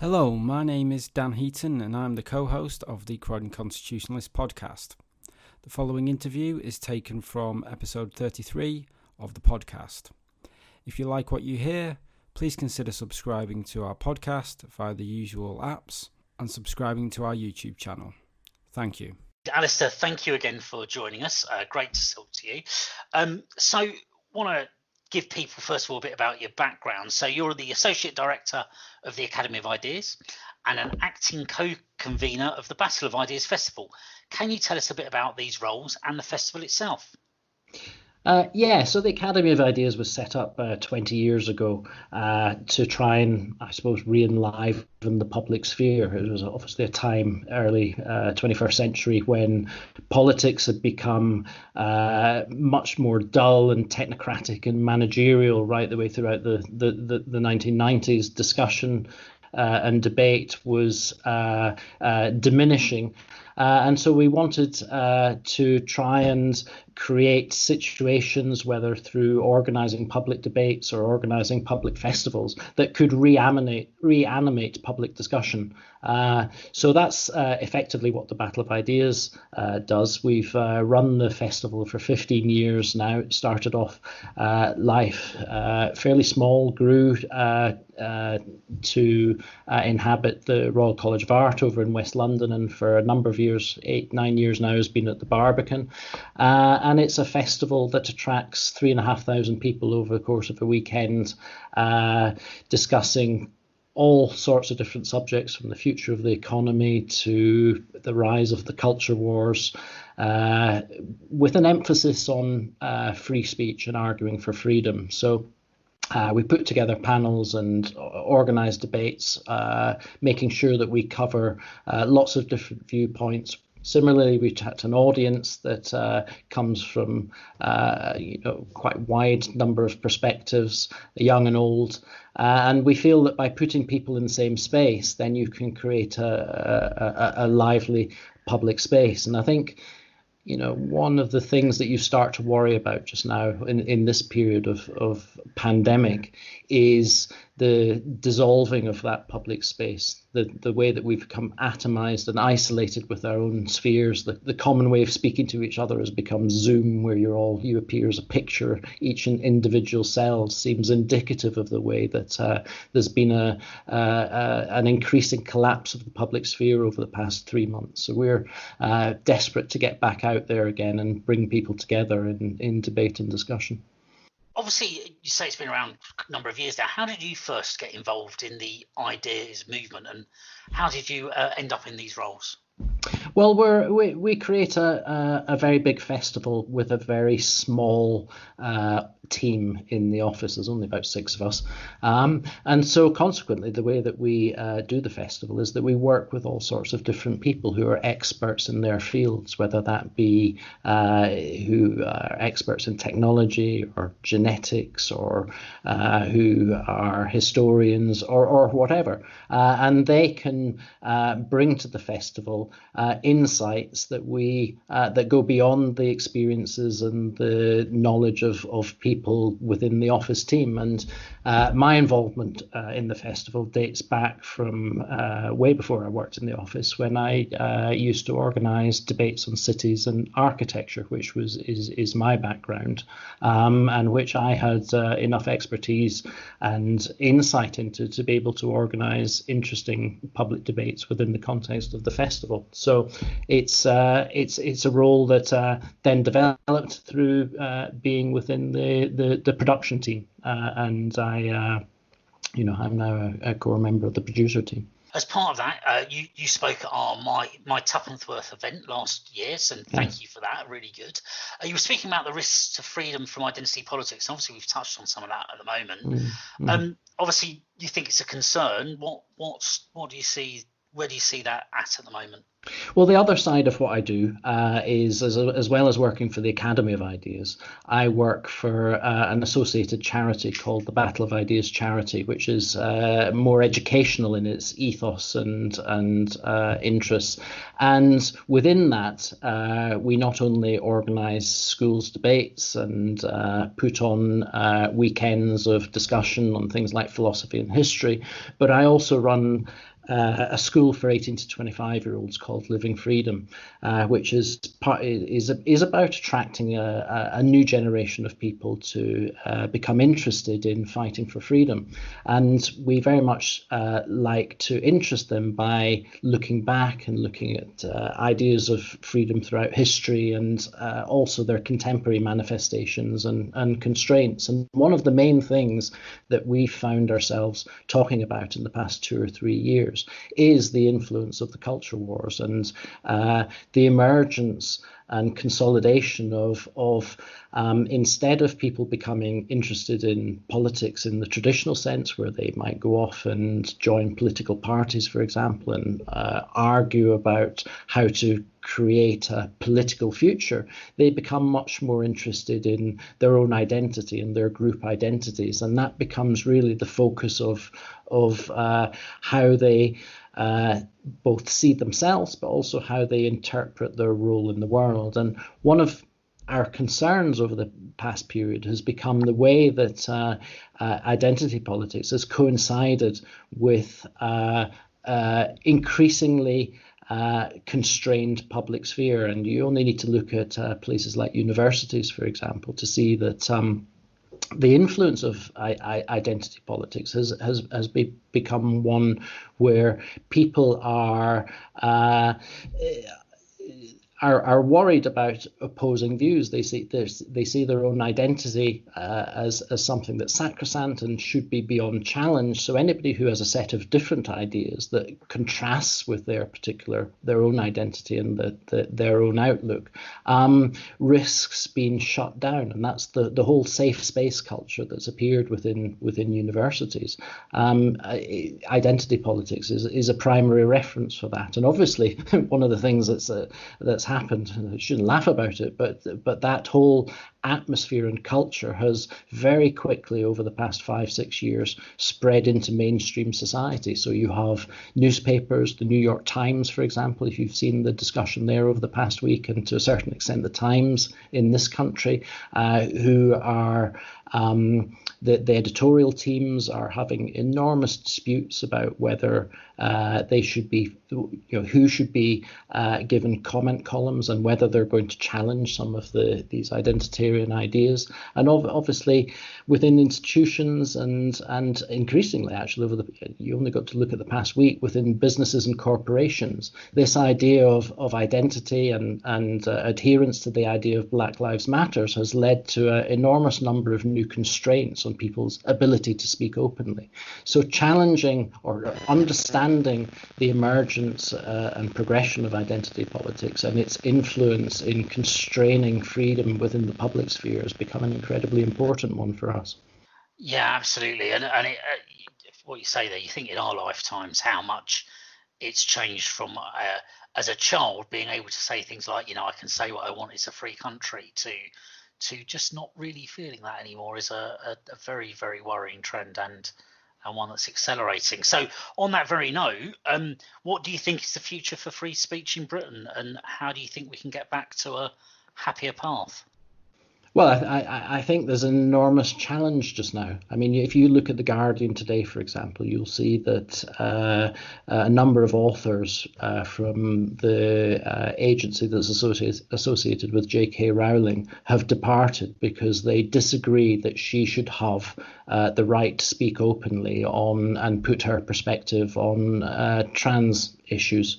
Hello, my name is Dan Heaton and I'm the co-host of the Croydon Constitutionalist podcast. The following interview is taken from episode 33 of the podcast. If you like what you hear, please consider subscribing to our podcast via the usual apps and subscribing to our YouTube channel. Thank you. Alastair, thank you again for joining us. Great to talk to you. So want to give people, first of all, a bit about your background. So you're the Associate Director of the Academy of Ideas and an acting co-convener of the Battle of Ideas Festival. Can you tell us a bit about these roles and the festival itself? So the Academy of Ideas was set up 20 years ago to try and, I suppose, re-enliven the public sphere. It was obviously a time, early 21st century, when politics had become much more dull and technocratic and managerial right the way throughout the 1990s. Discussion and debate was diminishing. And so we wanted to try and create situations, whether through organising public debates or organising public festivals, that could reanimate public discussion. So that's effectively what the Battle of Ideas does. We've run the festival for 15 years now. It started off life fairly small, grew to inhabit the Royal College of Art over in West London, and for a number of years, 8-9 years now, has been at the Barbican. And it's a festival that attracts 3,500 people over the course of a weekend, discussing all sorts of different subjects, from the future of the economy to the rise of the culture wars, with an emphasis on free speech and arguing for freedom. So we put together panels and organise debates, making sure that we cover lots of different viewpoints. Similarly, we chat to an audience that comes from quite wide number of perspectives, young and old, and we feel that by putting people in the same space, then you can create a lively public space. And I think, one of the things that you start to worry about just now in this period of pandemic is the dissolving of that public space, the way that we've become atomized and isolated with our own spheres. The common way of speaking to each other has become Zoom, where you appear as a picture. Each individual cell seems indicative of the way that there's been an increasing collapse of the public sphere over the past 3 months. So we're desperate to get back out there again and bring people together in debate and discussion. Obviously, you say it's been around a number of years now. How did you first get involved in the ideas movement, and how did you end up in these roles? Well, we create a very big festival with a very small team in the office. There's only about 6 of us. And so consequently, the way that we do the festival is that we work with all sorts of different people who are experts in their fields, whether that be who are experts in technology or genetics, or who are historians or whatever. And they can bring to the festival insights that go beyond the experiences and the knowledge of people within the office team. And my involvement in the festival dates back from way before I worked in the office, when I used to organise debates on cities and architecture, which is my background, and which I had enough expertise and insight into to be able to organise interesting public debates within the context of the festival. So it's a role that then developed through being within the production team, and I'm now a core member of the producer team. As part of that, you spoke at our my Tuppence event last year, so thank you for that. Really good. You were speaking about the risks to freedom from identity politics. Obviously, we've touched on some of that at the moment. Obviously, you think it's a concern. What do you see Where do you see that at the moment? Well, the other side of what I do is, as well as working for the Academy of Ideas, I work for an associated charity called the Battle of Ideas Charity, which is more educational in its ethos and interests. And within that, we not only organise schools debates and put on weekends of discussion on things like philosophy and history, but I also run a school for 18 to 25-year-olds called Living Freedom, which is about attracting a new generation of people to become interested in fighting for freedom. And we very much like to interest them by looking back and looking at ideas of freedom throughout history and also their contemporary manifestations and constraints. And one of the main things that we found ourselves talking about in the past 2 or 3 years is the influence of the culture wars and the emergence and consolidation of instead of people becoming interested in politics in the traditional sense, where they might go off and join political parties, for example, and argue about how to create a political future, they become much more interested in their own identity and their group identities, and that becomes really the focus of how they both see themselves, but also how they interpret their role in the world. And one of our concerns over the past period has become the way that identity politics has coincided with increasingly constrained public sphere. And you only need to look at places like universities, for example, to see that the influence of identity politics has become one where people are worried about opposing views. They see their own identity as something that's sacrosanct and should be beyond challenge. So anybody who has a set of different ideas that contrasts with their own identity and their own outlook risks being shut down. And that's the whole safe space culture that's appeared within universities. Identity politics is a primary reference for that. And obviously, one of the things that's happened, I shouldn't laugh about it, but that whole atmosphere and culture has very quickly over the past 5-6 years spread into mainstream society. So you have newspapers, the New York Times, for example, if you've seen the discussion there over the past week, and to a certain extent the Times in this country, who are the editorial teams are having enormous disputes about whether they should be, who should be given comment columns and whether they're going to challenge some of these identitarian ideas. And obviously within institutions and increasingly actually you only got to look at the past week within businesses and corporations, this idea of identity and adherence to the idea of Black Lives Matters has led to an enormous number of new constraints on people's ability to speak openly. So challenging or understanding the emergence and progression of identity politics and its influence in constraining freedom within the public sphere has become an incredibly important one for us. Yeah, absolutely. And what you say there, you think in our lifetimes how much it's changed from as a child being able to say things like, I can say what I want, it's a free country, to just not really feeling that anymore is a very, very worrying trend and one that's accelerating. So on that very note, what do you think is the future for free speech in Britain, and how do you think we can get back to a happier path? Well, I think there's an enormous challenge just now. I mean, if you look at The Guardian today, for example, you'll see that a number of authors from the agency that's associated with J.K. Rowling have departed because they disagree that she should have the right to speak openly on and put her perspective on trans issues.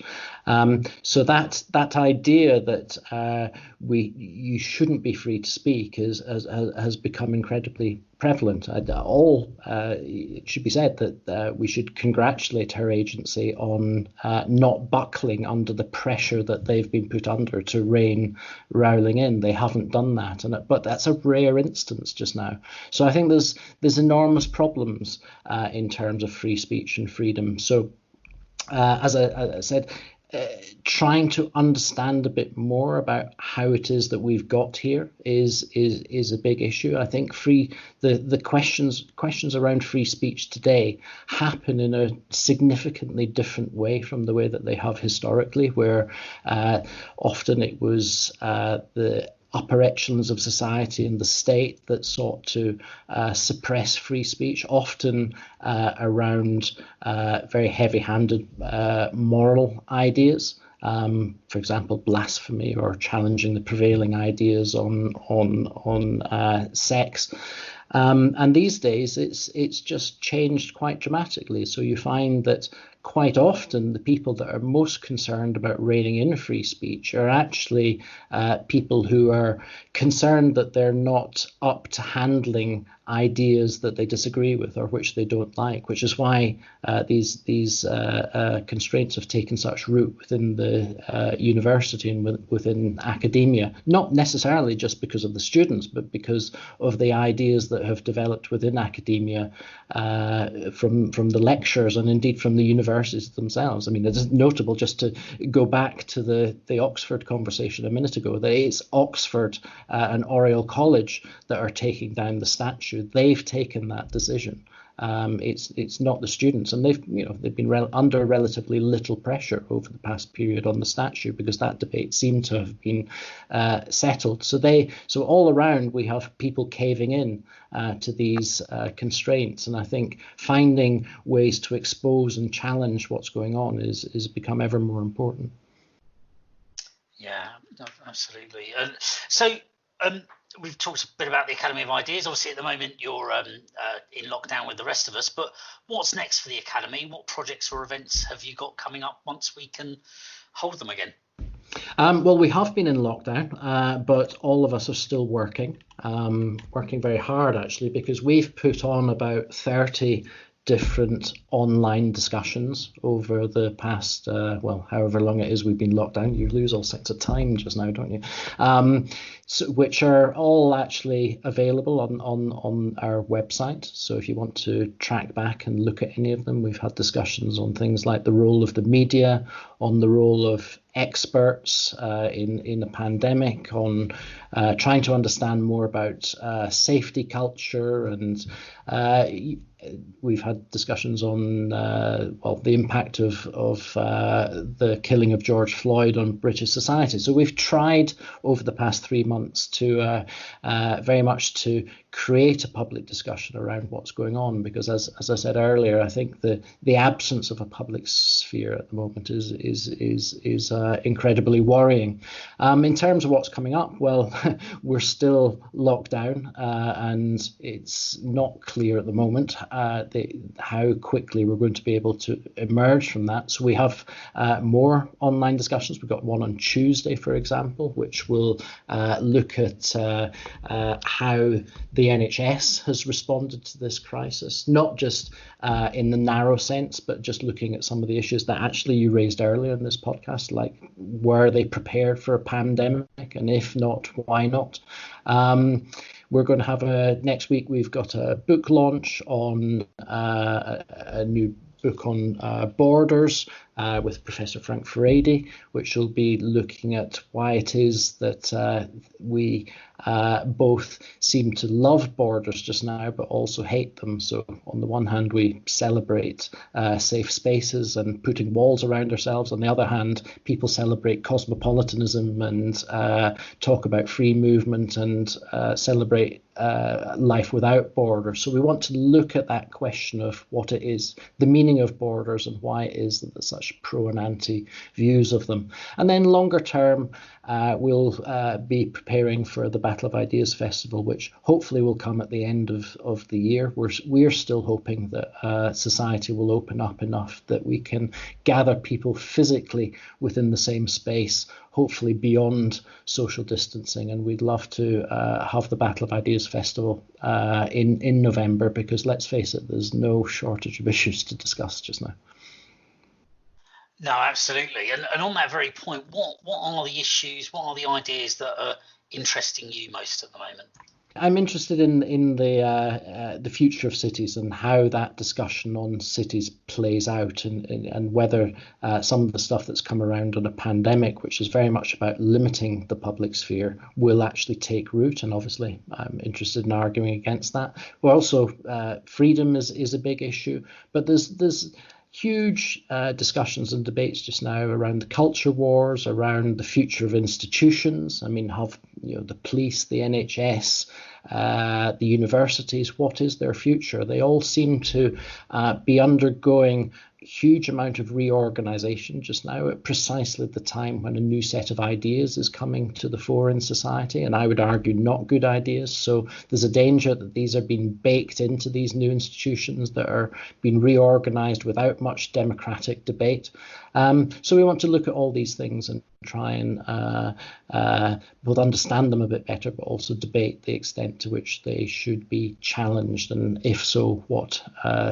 So that idea that you shouldn't be free to speak has become incredibly prevalent. It should be said that we should congratulate her agency on not buckling under the pressure that they've been put under to rein Rowling in. They haven't done that, but that's a rare instance just now. So I think there's enormous problems in terms of free speech and freedom. So as I said, trying to understand a bit more about how it is that we've got here is a big issue. I think the questions around free speech today happen in a significantly different way from the way that they have historically, where often it was the upper echelons of society and the state that sought to suppress free speech, often around very heavy-handed moral ideas. For example, blasphemy or challenging the prevailing ideas on sex. And these days, it's just changed quite dramatically. So you find that quite often the people that are most concerned about reining in free speech are actually people who are concerned that they're not up to handling ideas that they disagree with or which they don't like, which is why these constraints have taken such root within the university and within academia, not necessarily just because of the students, but because of the ideas that have developed within academia from the lecturers and indeed from the universities themselves. I mean, it is notable, just to go back to the Oxford conversation a minute ago, that it's Oxford and Oriel College that are taking down the statue. They've taken that decision. It's not the students, and they've been under relatively little pressure over the past period on the statute because that debate seemed to have been settled. So all around we have people caving in to these constraints, and I think finding ways to expose and challenge what's going on is become ever more important. Yeah, absolutely. And so we've talked a bit about the Academy of Ideas. Obviously, at the moment, you're in lockdown with the rest of us. But what's next for the Academy? What projects or events have you got coming up once we can hold them again? Well, we have been in lockdown, but all of us are still working very hard, actually, because we've put on about 30 different online discussions over the past, however long it is we've been locked down. You lose all sense of time just now, don't you? Which are all actually available on our website. So if you want to track back and look at any of them, we've had discussions on things like the role of the media, on the role of experts in a pandemic, on trying to understand more about safety culture, and we've had discussions on the impact of the killing of George Floyd on British society. So we've tried over the past 3 months to very much to create a public discussion around what's going on, because as I said earlier, I think the absence of a public sphere at the moment is incredibly worrying. In terms of what's coming up, well, we're still locked down, and it's not clear at the moment how quickly we're going to be able to emerge from that. So we have more online discussions. We've got one on Tuesday, for example, which will look at how the NHS has responded to this crisis, not just in the narrow sense, but just looking at some of the issues that actually you raised earlier in this podcast, like were they prepared for a pandemic, and if not, why not? We're going to have next week, we've got a book launch on a new book on borders with Professor Frank Furedi, which will be looking at why it is that we both seem to love borders just now, but also hate them. So on the one hand, we celebrate safe spaces and putting walls around ourselves. On the other hand, people celebrate cosmopolitanism and talk about free movement and celebrate life without borders. So we want to look at that question of what it is, the meaning of borders, and why it is that there's such pro and anti views of them. And then longer term, we'll be preparing for the Battle of Ideas Festival, which hopefully will come at the end of the year. We're still hoping that society will open up enough that we can gather people physically within the same space, hopefully beyond social distancing. And we'd love to have the Battle of Ideas Festival in November, because let's face it, there's no shortage of issues to discuss just now. No, absolutely. And on that very point, what are the issues, what are the ideas that are interesting you most at the moment? I'm interested in the future of cities and how that discussion on cities plays out, and whether some of the stuff that's come around on a pandemic, which is very much about limiting the public sphere, will actually take root. And obviously, I'm interested in arguing against that. But also, freedom is a big issue. But there's huge discussions and debates just now around the culture wars, around the future of institutions. I mean, have the police, the NHS, the universities, what is their future? They all seem to be undergoing huge amount of reorganization just now at precisely the time when a new set of ideas is coming to the fore in society, and I would argue not good ideas. So there's a danger that these are being baked into these new institutions that are being reorganized without much democratic debate. So we want to look at all these things and try and both understand them a bit better, but also debate the extent to which they should be challenged, and if so, what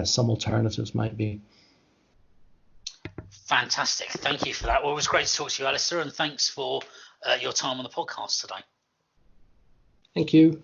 some alternatives might be. Fantastic. Thank you for that. Well, it was great to talk to you, Alastair, and thanks for your time on the podcast today. Thank you.